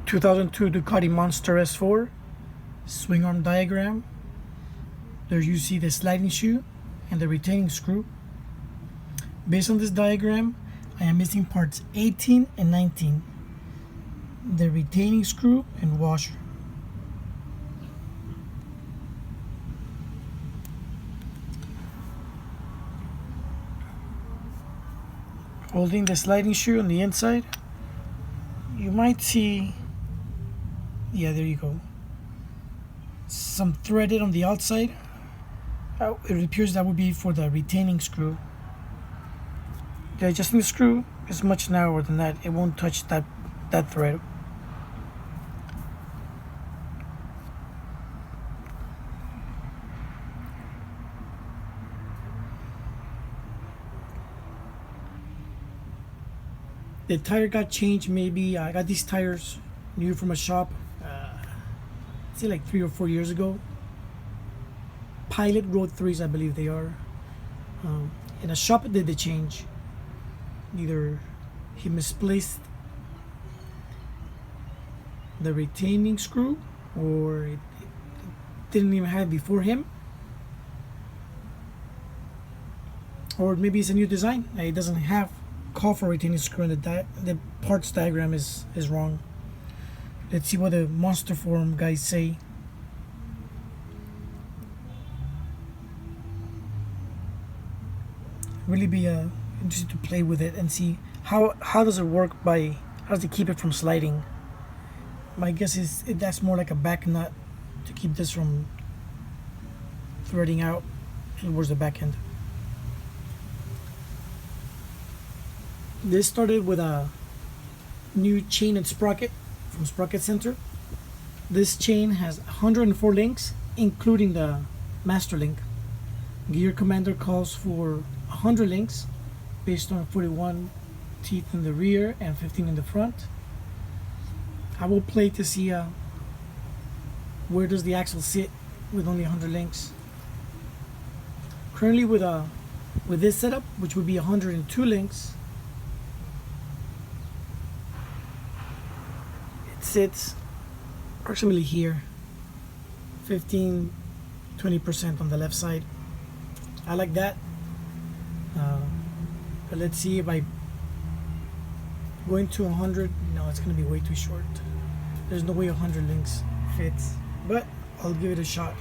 2002 Ducati Monster S4 swing arm diagram. There you see the sliding shoe and the retaining screw. Based on this diagram, I am missing parts 18 and 19, the retaining screw and washer. Holding the sliding shoe on the inside, you might see, yeah, there you go, some threaded on the outside. It appears that would be for the retaining screw. The adjusting screw is much narrower than that. It won't touch that thread. The tire got changed. Maybe I got these tires new from a shop, I'd say like 3 or 4 years ago. Pilot Road 3s, I believe they are. In a shop did the change. Either he misplaced the retaining screw, or it didn't even have it before him, or maybe it's a new design. It doesn't have call for retaining screw, and the parts diagram is wrong. Let's see what the Monster Forum guys say. Really be interested to play with it and see how does it work, how does it keep it from sliding. My guess is that's more like a back nut to keep this from threading out towards the back end. This started with a new chain and sprocket from Sprocket Center. This chain has 104 links, including the master link. Gear Commander calls for 100 links based on 41 teeth in the rear and 15 in the front. I will play to see where does the axle sit with only 100 links. Currently with this setup, which would be 102 links, it sits approximately here, 15-20% on the left side. I like that. But let's see if I going to 100. No, it's gonna be way too short. There's no way 100 links fits, but I'll give it a shot.